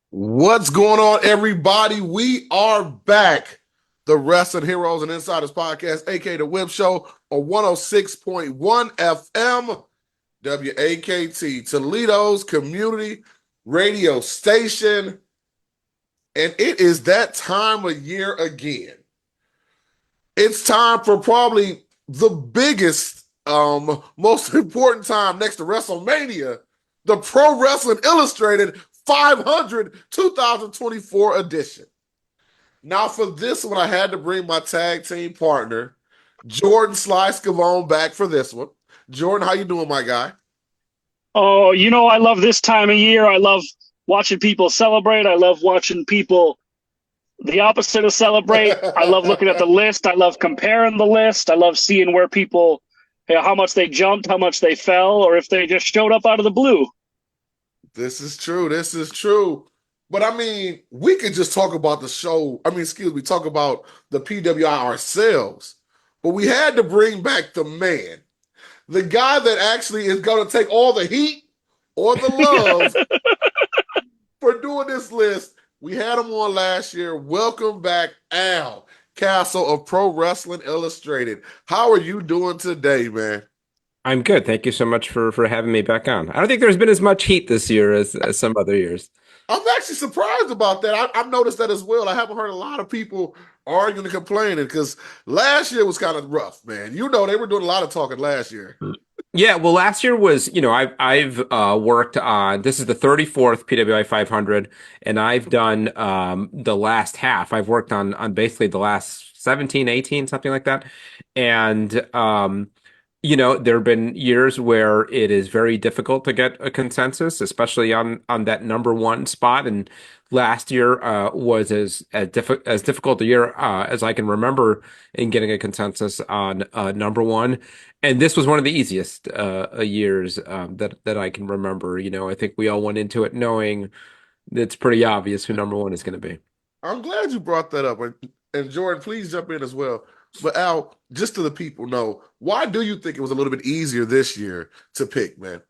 What's going on, everybody? We are back. The Wrestling Heroes and Insiders Podcast, aka the Web Show, on 106.1 FM, WAKT, Toledo's community radio station. And it is that time of year again. It's time for probably the biggest, most important time next to WrestleMania, the Pro Wrestling Illustrated 500 2024 edition. Now, for this one, I had to bring my tag team partner, Jordan Sly Scavone, back for this one. Jordan, how you doing, my guy? Oh, I love this time of year. I love watching people celebrate. I love watching people the opposite of celebrate. I love looking at the list. I love comparing the list. I love seeing where people, how much they jumped, how much they fell, or if they just showed up out of the blue. This is true. This is true. But I mean, we could just talk about the show. I mean, excuse me, talk about the PWI ourselves. But we had to bring back the man, the guy that actually is going to take all the heat or the love for doing this list. We had him on last year. Welcome back, Al Castle of Pro Wrestling Illustrated. How are you doing today, man? I'm good. Thank you so much for having me back on. I don't think there's been as much heat this year as some other years. I'm actually surprised about that. I've noticed that as well. I haven't heard a lot of people arguing and complaining because last year was kind of rough, man. You know, they were doing a lot of talking last year. Yeah, well, last year was, I've worked on this is the 34th PWI 500, and I've done the last half. I've worked on basically the last 17, 18, something like that. And there have been years where it is very difficult to get a consensus, especially on that number one spot. And last year was as difficult a year as I can remember in getting a consensus on number one. And this was one of the easiest years that I can remember. I think we all went into it knowing it's pretty obvious who number one is going to be. I'm glad you brought that up. And Jordan, please jump in as well. But Al, just so the people know, why do you think it was a little bit easier this year to pick, man?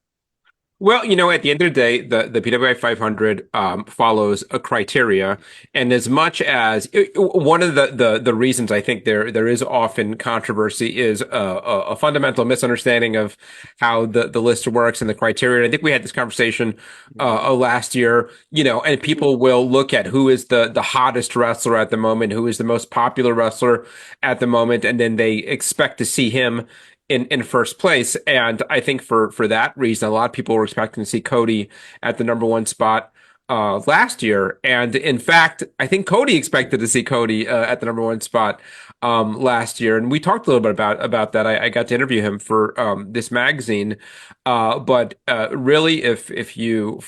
Well, at the end of the day, the PWI 500 follows a criteria, and as much as one of the reasons I think there is often controversy is a fundamental misunderstanding of how the list works and the criteria. And I think we had this conversation last year, and people will look at who is the hottest wrestler at the moment, who is the most popular wrestler at the moment, and then they expect to see him in first place. And I think for that reason, a lot of people were expecting to see Cody at the number one spot last year. And in fact, I think Cody expected to see Cody at the number one spot last year. And we talked a little bit about that. I got to interview him for this magazine. But really, if you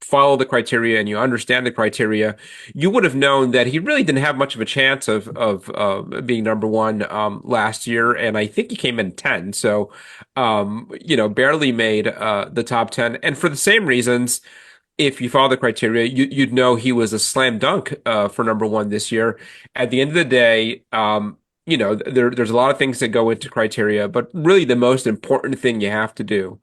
follow the criteria and you understand the criteria, you would have known that he really didn't have much of a chance of being number one last year, and I think he came in 10, so barely made the top 10. And for the same reasons, if you follow the criteria, you'd know he was a slam dunk for number one this year. At the end of the day, there's a lot of things that go into criteria, but really the most important thing you have to do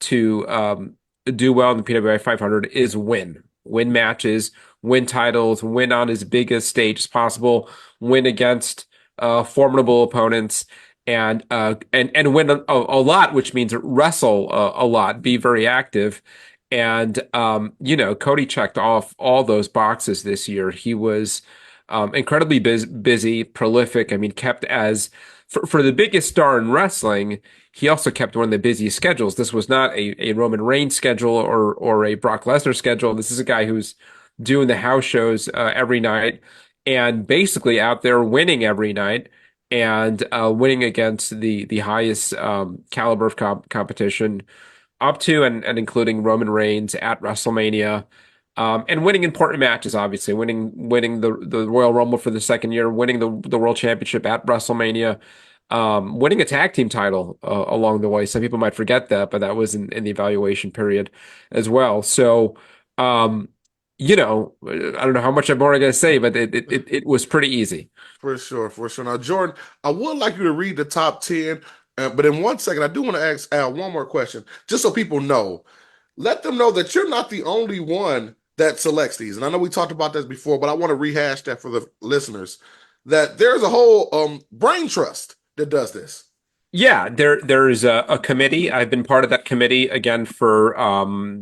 to do well in the PWI 500 is win matches, win titles, win on as big a stage as possible, win against formidable opponents, and win a lot, which means wrestle a lot, be very active. And Cody checked off all those boxes this year. He was incredibly busy, prolific. I mean, kept as for the biggest star in wrestling, he also kept one of the busiest schedules. This was not a Roman Reigns schedule or a Brock Lesnar schedule. This is a guy who's doing the house shows every night and basically out there winning every night and winning against the highest caliber of competition up to and including Roman Reigns at WrestleMania. And winning important matches, obviously, winning the Royal Rumble for the second year, winning the World Championship at WrestleMania, winning a tag team title along the way. Some people might forget that, but that was in the evaluation period as well. So, I don't know how much more I'm going to say, but it was pretty easy. For sure, for sure. Now, Jordan, I would like you to read the top 10, but in 1 second, I do want to ask Al one more question, just so people know. Let them know that you're not the only one that selects these. And I know we talked about this before, but I want to rehash that for the listeners, that there's a whole brain trust that does this. Yeah, there's a committee. I've been part of that committee again for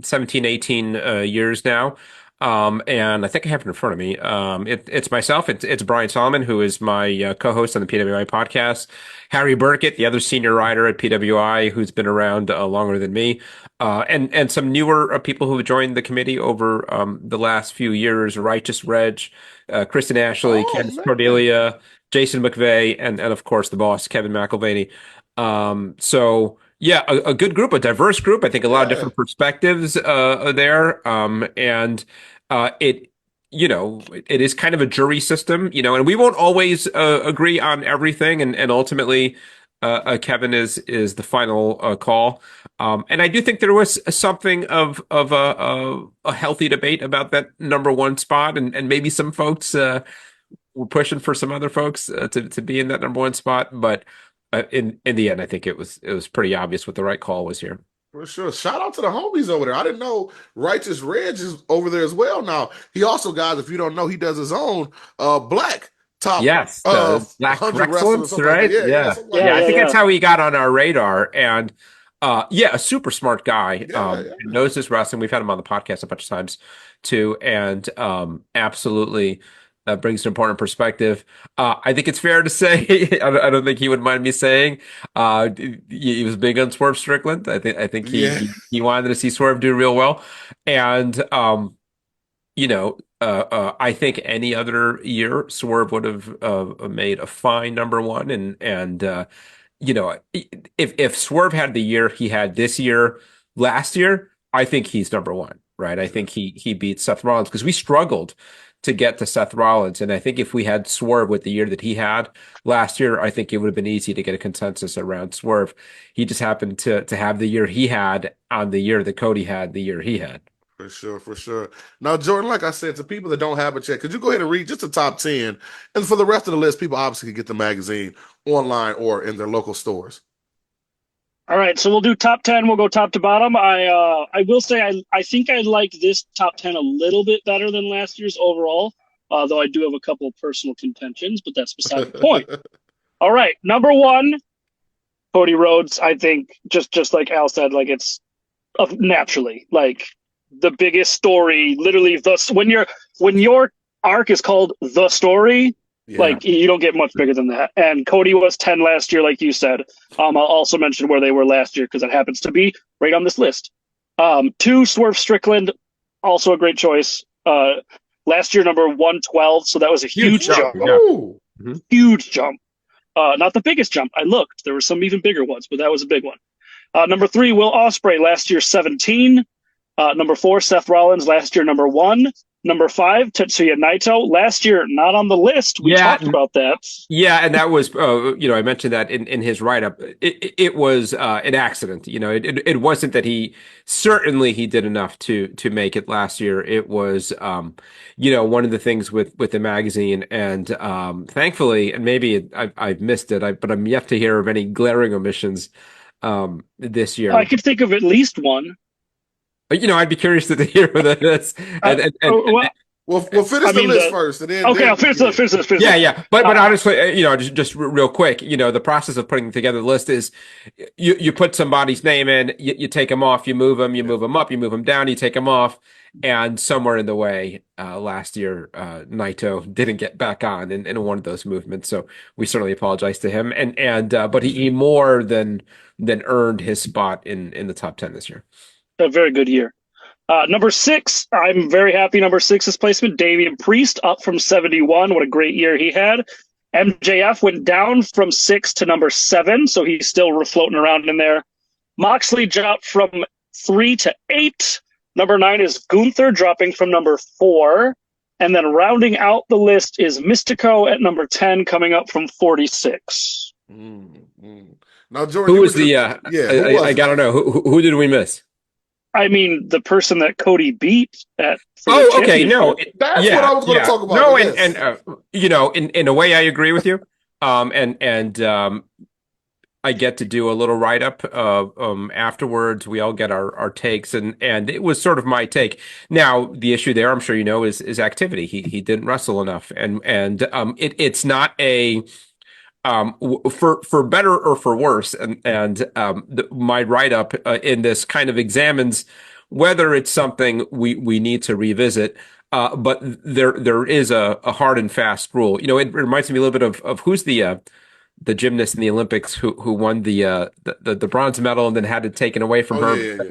17, 18 years now. And I think I have it in front of me. It's myself. It's Brian Solomon, who is my co-host on the PWI podcast. Harry Burkett, the other senior writer at PWI, who's been around longer than me, and some newer people who have joined the committee over the last few years. Righteous Reg, Kristen Ashley, Candice Cordelia, Jason McVeigh, and of course the boss Kevin McElvaney. So yeah, a good group, a diverse group. I think a lot of different perspectives are there. And it, it is kind of a jury system, and we won't always agree on everything. And ultimately, Kevin is the final call. And I do think there was something of a healthy debate about that number one spot, and maybe some folks were pushing for some other folks to be in that number one spot, but. In the end, I think it was pretty obvious what the right call was here. For sure. Shout out to the homies over there. I didn't know Righteous Reg is over there as well. Now he also, guys, if you don't know, he does his own black top. Yes, Black Excellence, right? Like yeah. I think that's how he got on our radar. And a super smart guy. Knows his wrestling. We've had him on the podcast a bunch of times too, and absolutely. Brings an important perspective. I think it's fair to say, I don't think he would mind me saying, he was big on Swerve Strickland. I think he wanted to see Swerve do real well. And, I think any other year, Swerve would have made a fine number one. And if Swerve had the year he had this year, last year, I think he's number one, right? I think he beat Seth Rollins because we struggled to get to Seth Rollins. And I think if we had Swerve with the year that he had last year, I think it would have been easy to get a consensus around Swerve. He just happened to have the year he had on the year that Cody had the year he had. For sure. Now, Jordan, like I said, to people that don't have it yet, could you go ahead and read just the top 10? And for the rest of the list, people obviously can get the magazine online or in their local stores. All right, so we'll do top 10. We'll go top to bottom. I will say I think I like this top 10 a little bit better than last year's overall, though I do have a couple of personal contentions, but that's beside the point. All right, number one, Cody Rhodes. I think just like Al said, like it's naturally like the biggest story. Literally, when your arc is called The Story. Yeah. Like, you don't get much bigger than that. And Cody was 10 last year, like you said. I'll also mention where they were last year because it happens to be right on this list. 2, Swerve Strickland, also a great choice. Last year, number 112, so that was a huge jump. Yeah. Mm-hmm. Huge jump. Not the biggest jump. I looked. There were some even bigger ones, but that was a big one. Number 3, Will Ospreay, last year, 17. Number 4, Seth Rollins, last year, number 1. Number 5, Tetsuya Naito, last year not on the list. We talked about that. Yeah, and that was, I mentioned that in his write-up. It was an accident. It wasn't that he did enough to make it last year. It was, one of the things with the magazine, and thankfully, and maybe I've missed it, but I'm yet to hear of any glaring omissions this year. I could think of at least one. I'd be curious to hear what that is. We'll finish the list first. And then, I'll finish the list. Yeah. But honestly, just real quick, the process of putting together the list is you put somebody's name in, you take them off, you move them up, you move them down, you take them off. And somewhere in the way, last year, Naito didn't get back on in one of those movements. So we certainly apologize to him. But he more than earned his spot in the top 10 this year. A very good year. Number 6, I'm very happy. Number 6's placement, Damian Priest, up from 71. What a great year he had. MJF went down from 6 to number 7, so he's still floating around in there. Moxley dropped from 3 to 8. Number 9 is Gunther, dropping from number 4. And then rounding out the list is Mystico at number 10, coming up from 46. Now, Jordan, who was I gotta know. Who did we miss? I mean, the person that Cody beat at. Okay, no, that's what I was going to talk about. No, and in a way, I agree with you. I get to do a little write-up afterwards. We all get our takes, and it was sort of my take. Now, the issue there, I'm sure you know, is activity. He didn't wrestle enough, and it's not a for better or for worse, and my write-up in this kind of examines whether it's something we need to revisit. But there is a hard and fast rule. It reminds me a little bit of who's the gymnast in the Olympics who won the bronze medal and then had it taken away from Oh her. yeah, yeah, yeah.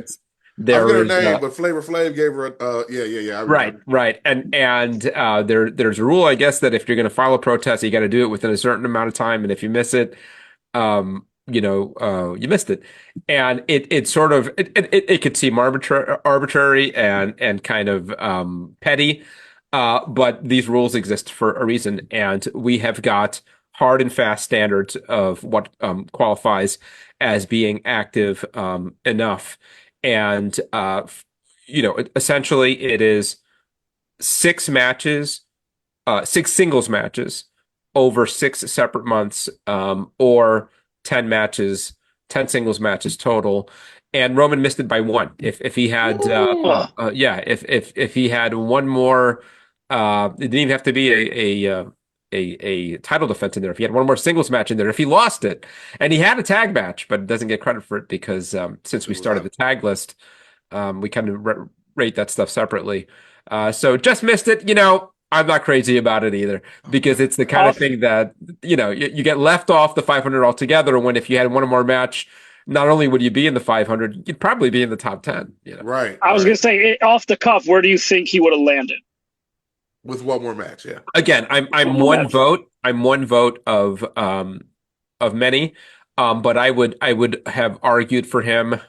I forget There her is name, but Flavor Flav gave her yeah, yeah, yeah. I right, remember. right, and there's a rule, I guess, that if you're going to file a protest, you got to do it within a certain amount of time, and if you miss it, you missed it, and it sort of it could seem arbitrary and kind of petty, but these rules exist for a reason, and we have got hard and fast standards of what qualifies as being active enough, and essentially it is 6 matches, 6 singles matches over 6 separate months, or 10 matches, 10 singles matches total. And Roman missed it by one. If he had, Ugh. yeah, if he had one more, it didn't even have to be a title defense in there. If he had one more singles match in there, if he lost it, and he had a tag match, but doesn't get credit for it because since we It was started out. the tag list, we kind of rate that stuff separately. So just missed it. I'm not crazy about it either because Okay. it's the kind of Off. thing that, you get left off the 500 altogether when if you had one more match, not only would you be in the 500, you'd probably be in the top 10. Right, I was right. gonna say off the cuff. Where do you think he would have landed? With one more match, yeah. Again, I'm One more one match. vote. I'm one vote of many. But I would have argued for him.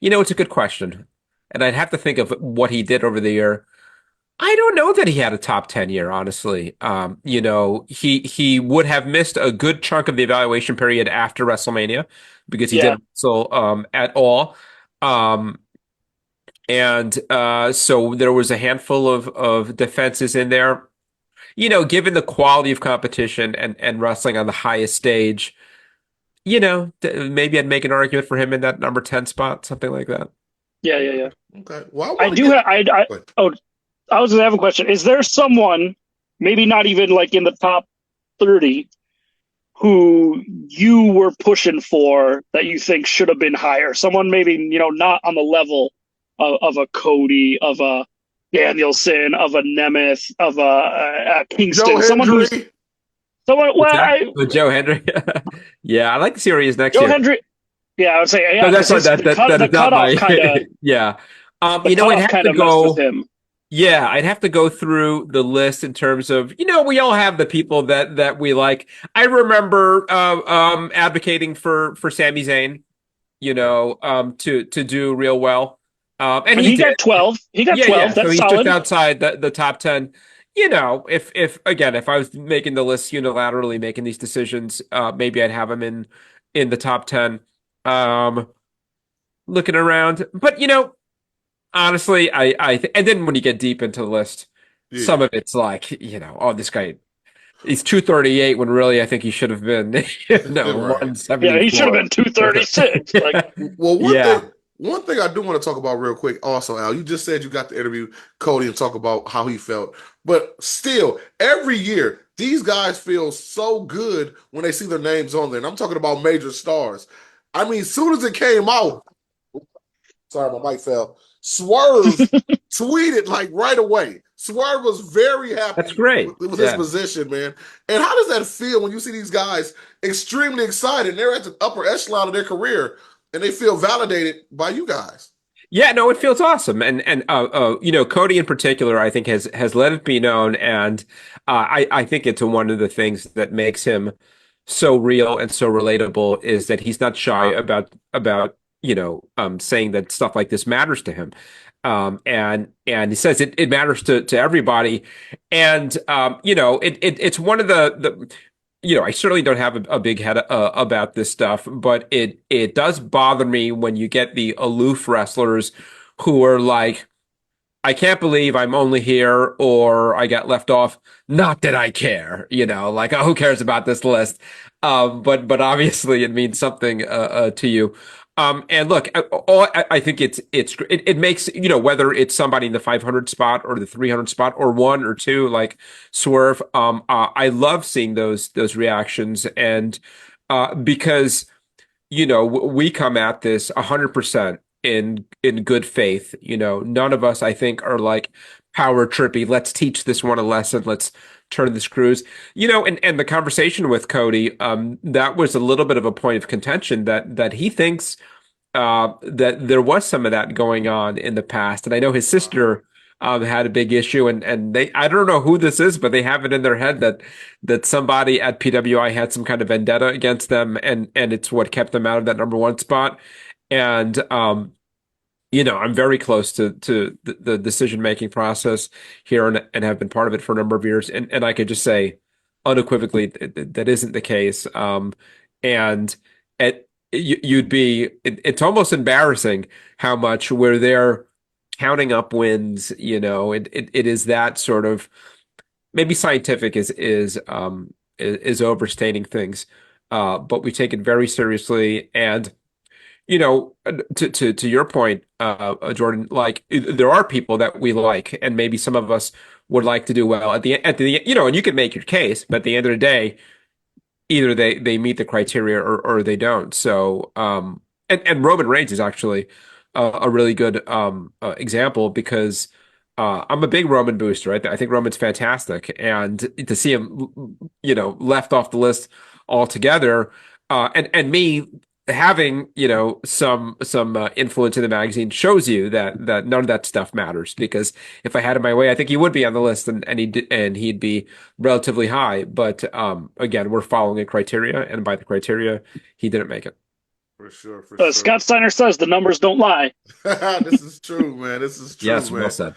It's a good question. And I'd have to think of what he did over the year. I don't know that he had a top 10 year, honestly. He would have missed a good chunk of the evaluation period after WrestleMania because he Yeah, didn't wrestle at all. Um, and so there was a handful of defenses in there. Given the quality of competition and wrestling on the highest stage, maybe I'd make an argument for him in that number 10 spot, something like that. yeah, yeah, yeah. Okay. Well, I I want to do get. have. But Oh, I was gonna have a question. Is there someone, maybe not even like in the top 30, who you were pushing for that you think should have been higher? Someone maybe not on the level of a Cody, of a Danielson, of a Nemeth, of a Joe Kingston. Hendry. Someone. What's Well, that? With Joe Henry? Yeah, I'd like to see where he is next Joe year. Hendry. Yeah, I would say No, yeah, that's because right. That the is not cutoff my. kind of Yeah. the I'd cutoff have kind to of messed with go. him. Yeah, I'd have to go through the list in terms of, we all have the people that we like. I remember advocating for Sami Zayn, to do real well. And And he he did. got 12. He got Yeah, yeah. 12. So That's he's just solid. outside the top 10. If I was making the list unilaterally, making these decisions, maybe I'd have him in the top 10. Um, Looking around, but honestly, and then when you get deep into the list, some Yeah. of it's like, oh, this guy, he's 238 when really I think he should have been, Right. Yeah, he should have 174. been 236. Like, Well, Yeah. one thing I do want to talk about real quick also, Al, you just said you got to interview Cody and talk about how he felt. But still, every year, these guys feel so good when they see their names on there. And I'm talking about major stars. I mean, as soon as it came out, sorry, my mic fell. Swerve tweeted like right away. Swerve was very That's happy great. with his Yeah. position, man. And how does that feel when you see these guys extremely excited? And they're at the upper echelon of their career, and they feel validated by you guys. Yeah, no, it feels awesome, and Cody in particular, I think has let it be known, and I think it's one of the things that makes him so real and so relatable is that he's not shy about saying that stuff like this matters to him, and he says it matters to everybody, and it's one of the. I certainly don't have a big head about this stuff, but it does bother me when you get the aloof wrestlers who are like, I can't believe I'm only here or I got left off. Not that I care, like who cares about this list? But obviously it means something to you. And look, I think it makes, whether it's somebody in the 500 spot or the 300 spot or one or two, like Swerve. I love seeing those reactions, and because we come at this 100% in good faith. None of us, I think, are like power trippy. Let's teach this one a lesson. Let's turn the screws. And the conversation with Cody, that was a little bit of a point of contention that he thinks that there was some of that going on in the past. And I know his sister had a big issue, and I don't know who this is, but they have it in their head that somebody at PWI had some kind of vendetta against them, and it's what kept them out of that number one spot. And I'm very close to the decision making process here, and have been part of it for a number of years, and I could just say unequivocally that isn't the case. And it's almost embarrassing how much we're there counting up wins. It is that sort of, maybe scientific is overstating things, but we take it very seriously. And to your point, Jordan, like there are people that we like, and maybe some of us would like to do well and you can make your case, but at the end of the day, either they meet the criteria or they don't. So, and Roman Reigns is actually a really good example, because I'm a big Roman booster. I think Roman's fantastic, and to see him, left off the list altogether, and me having some influence in the magazine shows you that none of that stuff matters, because if I had it my way, I think he would be on the list, and he'd be relatively high. But again, we're following a criteria, and by the criteria, he didn't make it. For sure, for sure. Scott Steiner says the numbers don't lie. This is true, man. This is true, Yes, man. well said.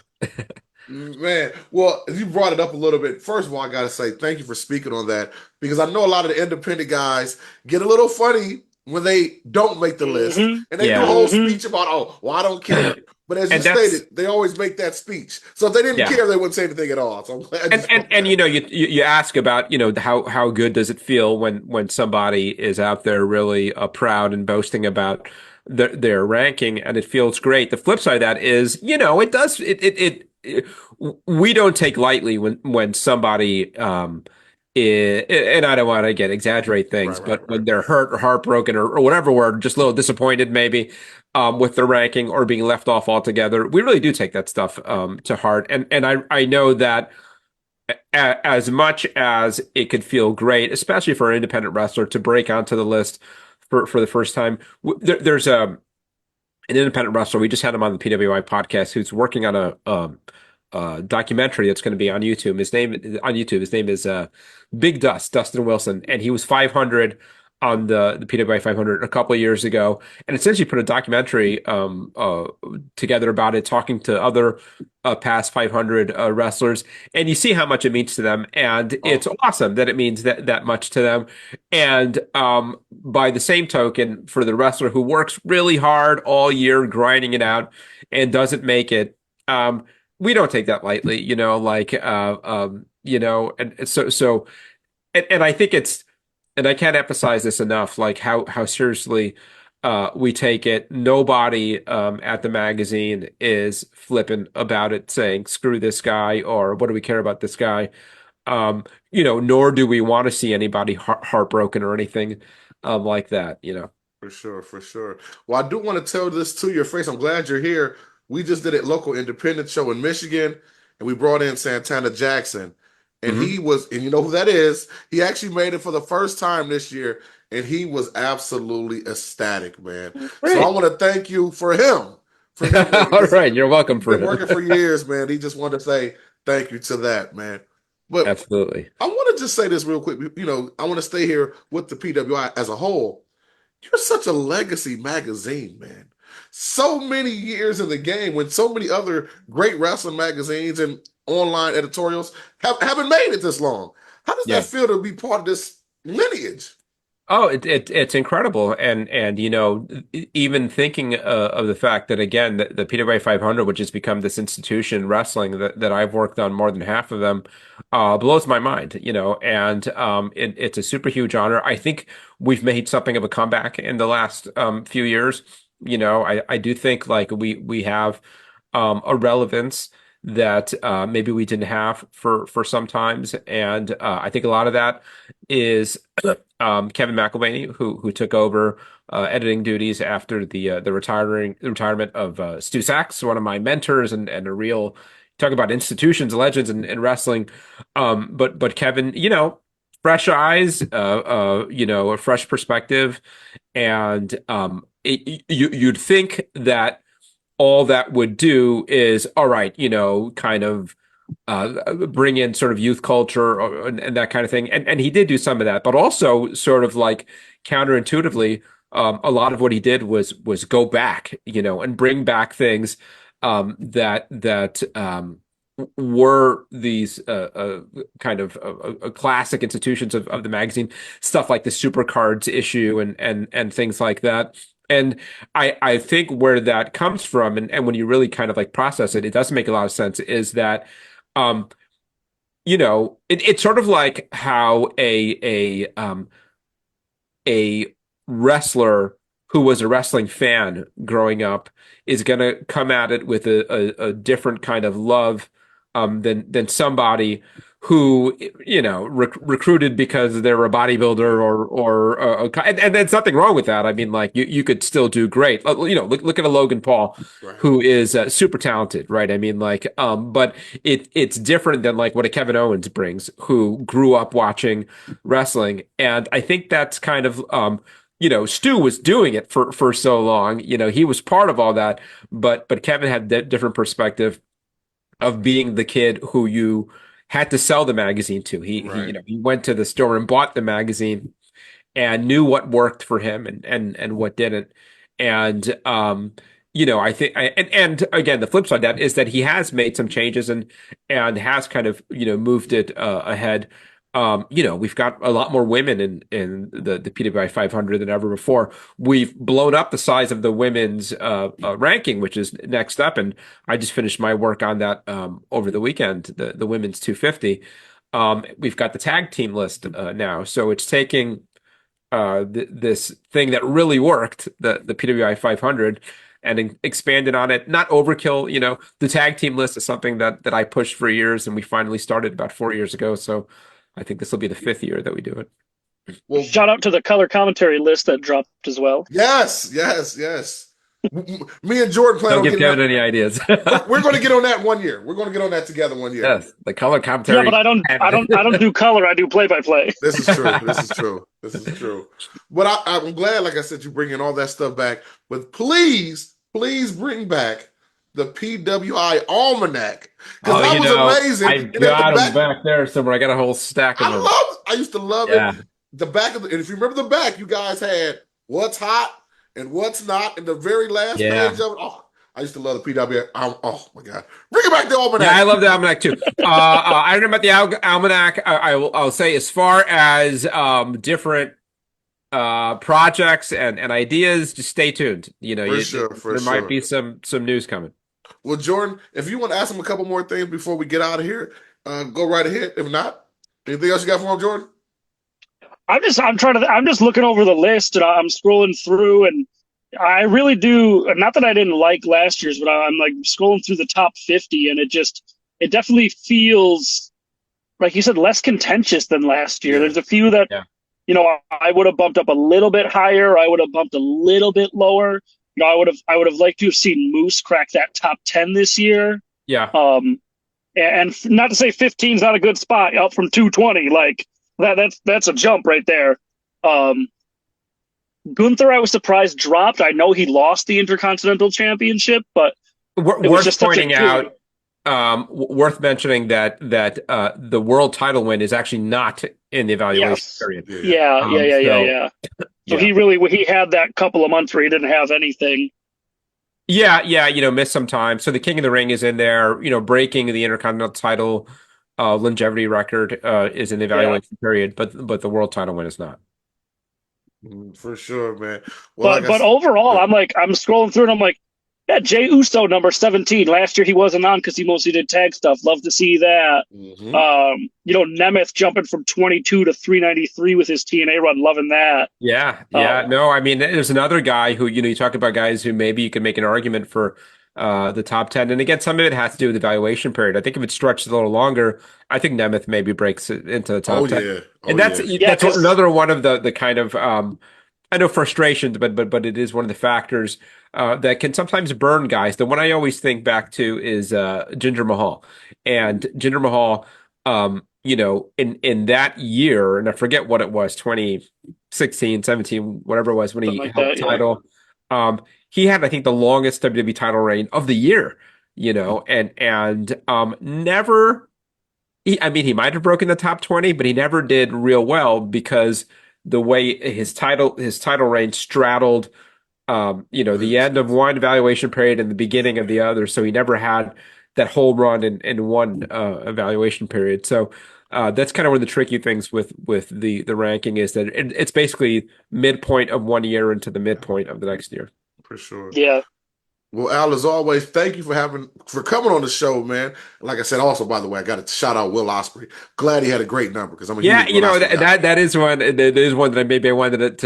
Man, well, you brought it up a little bit. First of all, I got to say thank you for speaking on that, because I know a lot of the independent guys get a little funny when they don't make the list, and they do a whole speech about, oh, well, I don't care. But as you stated, they always make that speech. So if they didn't care, they wouldn't say anything at all. So I'm glad. And you ask about how good does it feel when somebody is out there really proud and boasting about their ranking, and it feels great. The flip side of that is, it does we don't take lightly when somebody and I don't want to again exaggerate things, but when they're hurt or heartbroken or whatever word, just a little disappointed maybe with the ranking or being left off altogether, we really do take that stuff to heart. And I know that as much as it could feel great, especially for an independent wrestler to break onto the list for the first time, there's an independent wrestler. We just had him on the PWI podcast, who's working on a documentary that's going to be on YouTube. His name is Big Dustin Wilson, and he was 500 on the PWI 500 a couple of years ago, and essentially put a documentary together about it, talking to other past 500 wrestlers, and you see how much it means to them, and it's awesome that it means that much to them. And by the same token, for the wrestler who works really hard all year, grinding it out, and doesn't make it, we don't take that lightly, and I think and I can't emphasize this enough, like how seriously we take it. Nobody at the magazine is flippant about it, saying screw this guy or what do we care about this guy, nor do we want to see anybody heartbroken or anything like that. For sure, for sure. Well, I do want to tell this to your face. I'm glad you're here. We just did a local independent show in Michigan, and we brought in Santana Jackson. And he was, and you know who that is? He actually made it for the first time this year, and he was absolutely ecstatic, man. Great. So I want to thank you for him. All right, you're welcome for been working for years, man. He just wanted to say thank you to that, man. But absolutely. I want to just say this real quick. I want to stay here with the PWI as a whole. You're such a legacy magazine, man. So many years in the game when so many other great wrestling magazines and online editorials haven't made it this long. How does that feel to be part of this lineage? Oh, it's incredible, and even thinking of the fact that again the PWI 500, which has become this institution in wrestling that I've worked on more than half of them, blows my mind. And it's a super huge honor. I think we've made something of a comeback in the last few years. I do think like we have a relevance that maybe we didn't have for some times, and I think a lot of that is Kevin McElvaney, who took over editing duties after the retirement of Stu Sachs, one of my mentors and a real talk about institutions, legends in wrestling. But Kevin, fresh eyes, a fresh perspective, and you'd think that all that would do is, all right, kind of bring in sort of youth culture and that kind of thing. And he did do some of that, but also sort of like counterintuitively, a lot of what he did was go back, and bring back things that were these kind of classic institutions of the magazine, stuff like the Supercards issue and things like that. And I think where that comes from, and when you really kind of like process it, it does make a lot of sense, is that um, it's sort of like how a wrestler who was a wrestling fan growing up is going to come at it with a different kind of love than somebody who recruited because they're a bodybuilder and there's nothing wrong with that. I mean, like you could still do great. Look at a Logan Paul Right. who is super talented, right? I mean, like but it's different than like what a Kevin Owens brings, who grew up watching wrestling. And I think that's kind of Stu was doing it for so long. He was part of all that, but Kevin had that different perspective of being the kid who you had to sell the magazine to. Right. He went to the store and bought the magazine and knew what worked for him and what didn't. And I think and again, the flip side of that is that he has made some changes and has kind of moved it ahead. We've got a lot more women in the PWI 500 than ever before. We've blown up the size of the women's ranking, which is next up, and I just finished my work on that over the weekend. The women's 250. We've got the tag team list now, so it's taking this thing that really worked, the PWI 500, and expanded on it. Not overkill, the tag team list is something that I pushed for years, and we finally started about 4 years ago. So I think this will be the fifth year that we do it. Well, Shout out to the color commentary list that dropped as well. yes. Me and Jordan plan Don't on give getting Kevin that. any ideas. We're going to get on that one year. We're going to get on that together one year. Yes, the color commentary. Yeah, but I don't do color. I do play by play. This is true. This is true. But I'm glad, like I said, you bring in all that stuff back. But please bring back the PWI Almanac. Because that was amazing. I got them back there somewhere. I got a whole stack of them. I used to love Yeah. it. The back and if you remember the back, you guys had what's hot and what's not in the very last page of it. Oh, I used to love the PWI. Oh my God. Bring it back the Almanac. Yeah, I love the Almanac too. I don't know about the Almanac. I'll say as far as different projects and ideas, just stay tuned. There might be some news coming. Well, Jordan, if you want to ask him a couple more things before we get out of here, go right ahead. If not, anything else you got for him, Jordan? I'm just looking over the list and I'm scrolling through, and I really do. Not that I didn't like last year's, but I'm like scrolling through the top 50, and it definitely feels like you said, less contentious than last year. Yeah. There's a few that I would have bumped up a little bit higher. I would have bumped a little bit lower. I would have liked to have seen Moose crack that top 10 this year. Yeah. And not to say 15 is not a good spot, up from 220. Like that's a jump right there. Gunther, I was surprised dropped. I know he lost the Intercontinental Championship, but it was just pointing out. Worth mentioning that the world title win is actually not in the evaluation period. Yeah. So he had that couple of months where he didn't have anything. Yeah, missed some time. So the King of the Ring is in there, breaking the Intercontinental title longevity record is in the evaluation period, but the world title win is not. For sure, man. Well, like But I but said, overall, I'm scrolling through and I'm like, yeah, Jay Uso number 17. Last year he wasn't on because he mostly did tag stuff. Love to see that. mm-hmm. Nemeth jumping from 22 to 393 with his TNA run. Loving that. Yeah, Uh, yeah. No, I mean, there's another guy who, you talk about guys who maybe you can make an argument for the top 10. And again, some of it has to do with the evaluation period. I think if it stretches a little longer, I think Nemeth maybe breaks it into the Oh top 10. yeah, oh And that's yeah, yeah, that's because another one of the kind of I know frustrations, but it is one of the factors that can sometimes burn guys. The one I always think back to is Jinder Mahal. And Jinder Mahal, in that year, and I forget what it was, 2016, 17, whatever it was when something he like held that. the Yeah, title. He had, I think, the longest WWE title reign of the year, and never. I mean, he might have broken the top 20, but he never did real well because the way his title reign straddled, the end of one evaluation period and the beginning of the other. So he never had that whole run in one evaluation period. So that's kind of one of the tricky things with the ranking is that it's basically midpoint of one year into the midpoint of the next year. for sure. yeah, Well, Al, as always, thank you for coming on the show, man. Like I said, also by the way, I got to shout out Will Ospreay. Glad he had a great number because I'm a Yeah, huge Will Ospreay that, guy. that is one that I wanted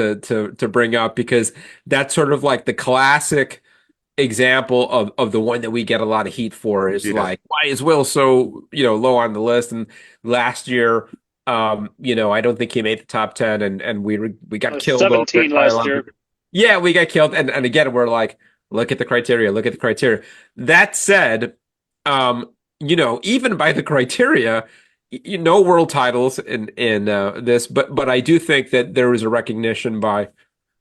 to bring up because that's sort of like the classic example of the one that we get a lot of heat for is Yeah, like, why is Will so, low on the list? And last year, I don't think he made the top 10 and we got killed over it 17 by a last lot year. of, yeah, we got killed. And again, we're like, look at the criteria, look at the criteria. That said, even by the criteria, world titles in this, but I do think that there was a recognition by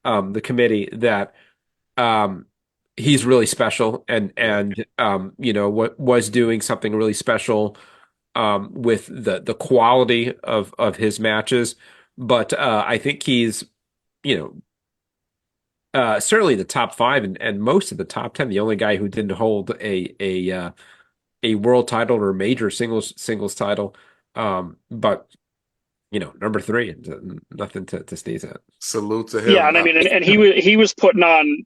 the committee that um, he's really special right. what was doing something really special with the quality of his matches. But I think he's you know certainly the top five and most of the top 10. The only guy who didn't hold a world title or a major singles title. But number three, nothing to sneeze at. Salute to Yeah, him. and I mean, and he was putting on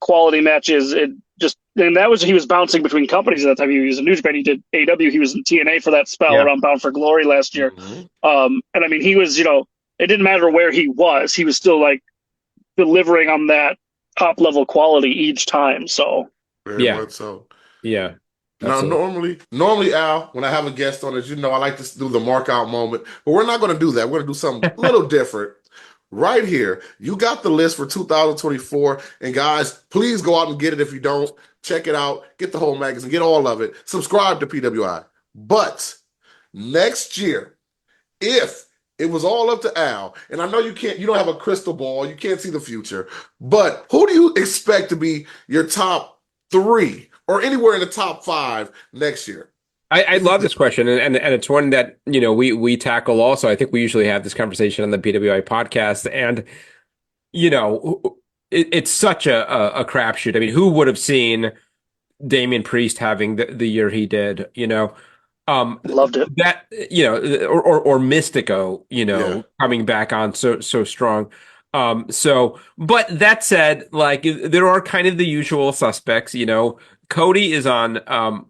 quality matches. It just and that was he was bouncing between companies at that time. He was in New Japan. He did AW. He was in TNA for that spell Yeah. around Bound for Glory last year. Mhm. And I mean, he was it didn't matter where he was. He was still like delivering on that top level quality each time. So Very Yeah. much so. Yeah. Now, Absolutely. normally, Al, when I have a guest on, as you know, I like to do the mark out moment, but we're not going to do that. We're going to do something a little different. Right here, you got the list for 2024, and guys, please go out and get it. If you don't, check it out. Get the whole magazine, get all of it. Subscribe to PWI. But next year, if it was all up to Al, and I know you don't have a crystal ball, you can't see the future, but who do you expect to be your top three or anywhere in the top five next year? I love this question, and it's one that we tackle also. I think we usually have this conversation on the PWI podcast, and you know it's such a crapshoot. I mean, who would have seen Damian Priest having the year he did? loved it. That or Mystico, Yeah, coming back on so strong. But that said, like there are kind of the usual suspects. Cody is on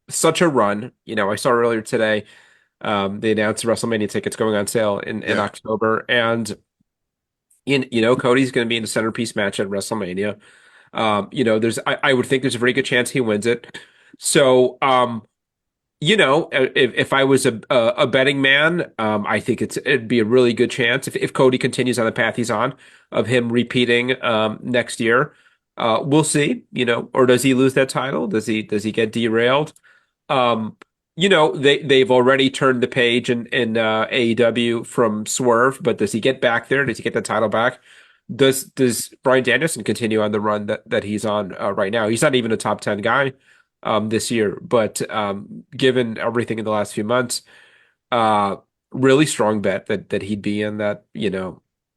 such a run. I saw earlier today they announced WrestleMania tickets going on sale in yeah. October, and Cody's going to be in the centerpiece match at WrestleMania. I would think there's a very good chance he wins it. So, if I was a betting man, I think it'd be a really good chance if Cody continues on the path he's on of him repeating next year. We'll see, or does he lose that title? Does he get derailed? Um, they've already turned the page in AEW from Swerve, but does he get back there? Does he get the title back? Does Bryan Danielson continue on the run that he's on right now? He's not even a top 10 guy this year, but given everything in the last few months, uh, really strong bet that he'd be in that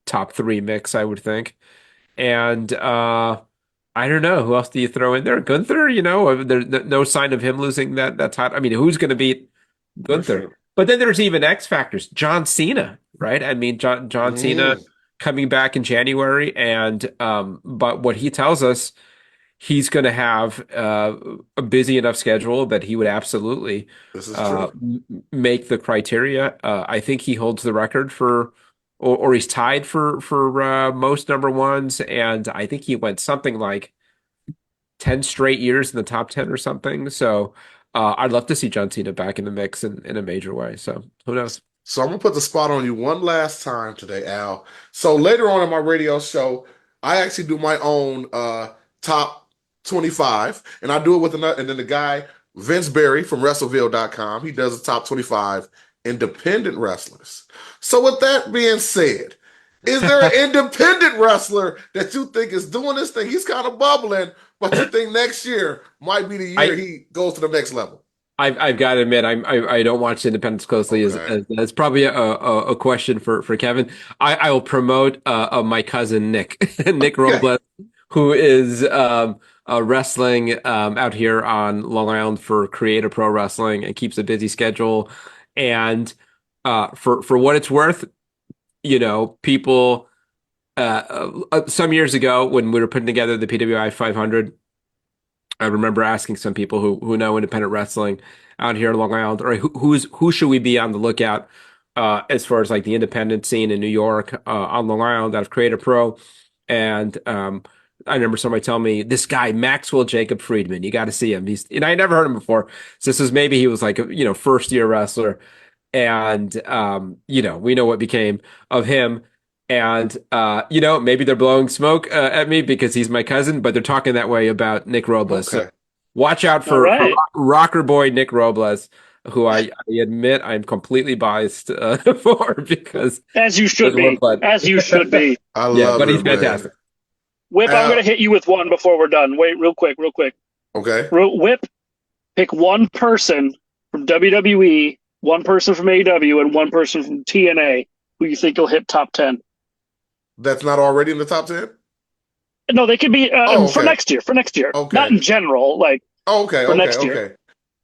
top three mix, I would think. And I don't know who else do you throw in there. Gunther, there's no sign of him losing that title. I mean, who's going to beat For Gunther? sure. But then there's even X factors. John Cena, right? I mean, John Cena Mm. coming back in January, and but what he tells us, he's going to have a busy enough schedule that he would absolutely This is true. make the criteria. I think he holds the record for, or he's tied for most number ones, and I think he went something like 10 straight years in the top 10 or something. So I'd love to see John Cena back in the mix in a major way. So who knows? So I'm gonna put the spot on you one last time today, Al. So later on in my radio show, I actually do my own top 25, and I do it with another. And then the guy Vince Berry from WrestleVille.com, he does the top 25 independent wrestlers. So with that being said, is there an independent wrestler that you think is doing this thing? He's kind of bubbling, but you think next year might be the year he goes to the next level? I've got to admit, I don't watch independents closely. Okay. As probably a question for Kevin. I will promote my cousin Nick Nick Okay. Robles, who is wrestling out here on Long Island for Creative Pro Wrestling and keeps a busy schedule. And for what it's worth, people some years ago when we were putting together the PWI 500. I remember asking some people who know independent wrestling out here in Long Island, all right, who should we be on the lookout as far as like the independent scene in New York on Long Island out of Creative Pro, and I remember somebody telling me this guy Maxwell Jacob Friedman, you got to see him. And I never heard him before. So this was maybe he was like a first year wrestler, and we know what became of him. And maybe they're blowing smoke at me because he's my cousin, but they're talking that way about Nick Robles. So Okay. watch out All for right. rocker boy Nick Robles, who I admit I'm completely biased for because As you should there's one be. blood. As you should be. I Yeah, love but he's it, man. fantastic. Whip, I'm going Al, to hit you with one before we're done. Wait, real quick. okay. Whip, pick one person from WWE, one person from AEW, and one person from TNA who you think will hit top 10. That's not already in the top 10? No, they could be Oh, for okay. next year. For next year, not Okay. in general. Like Oh, okay, for okay, next year. okay.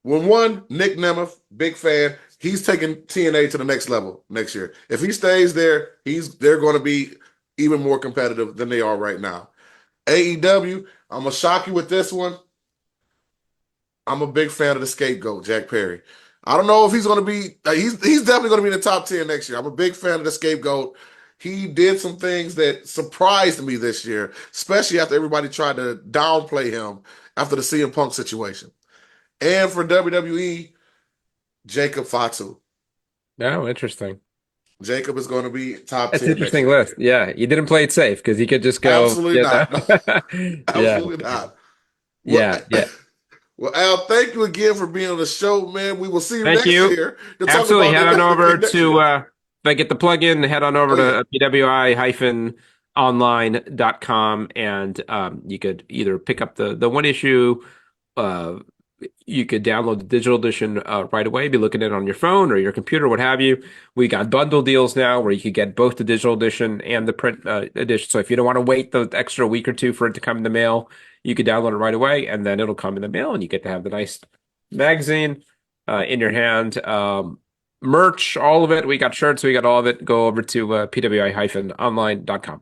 When one, Nick Nemeth, big fan, he's taking TNA to the next level next year. If he stays there, they're going to be even more competitive than they are right now. AEW, I'm going to shock you with this one. I'm a big fan of the scapegoat, Jack Perry. I don't know if he's going to be, he's definitely going to be in the top 10 next year. I'm a big fan of the scapegoat. He did some things that surprised me this year, especially after everybody tried to downplay him after the CM Punk situation. And for WWE, Jacob Fatu. Oh, interesting. Jacob is going to be top That's an 10 next interesting year. list. Yeah, you didn't play it safe because you could just go, Absolutely not. Yeah, Absolutely not. Well, yeah, yeah. well, Al, thank you again for being on the show, man. We will see you Thank next you. year to talk Absolutely. about Head on over next to, year. if I get the plug-in, head on over Oh, yeah. to PWI-online.com and you could either pick up the one issue, uh, you could download the digital edition right away, be looking at it on your phone or your computer, what have you. We got bundle deals now where you could get both the digital edition and the print edition. So if you don't want to wait the extra week or two for it to come in the mail, you could download it right away and then it'll come in the mail and you get to have the nice magazine in your hand. Merch, all of it. We got shirts, we got all of it. Go over to PWI-online.com.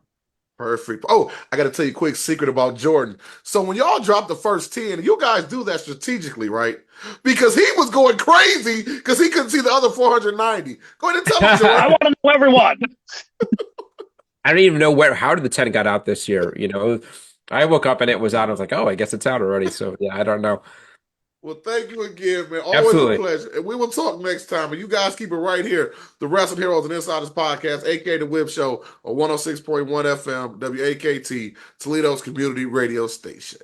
Perfect. Oh, I got to tell you a quick secret about Jordan. So when y'all dropped the first 10, you guys do that strategically, right? Because he was going crazy because he couldn't see the other 490. Go ahead and tell him, I Jordan. want to know everyone. I don't even know how did the 10 got out this year. I woke up and it was out. I was like, oh, I guess it's out already. So yeah, I don't know. Well, thank you again, man. Always a Absolutely. pleasure. And we will talk next time. And you guys keep it right here. The Wrestling Heroes and Insiders Podcast, aka The Whip Show on 106.1 FM, WAKT, Toledo's community radio station.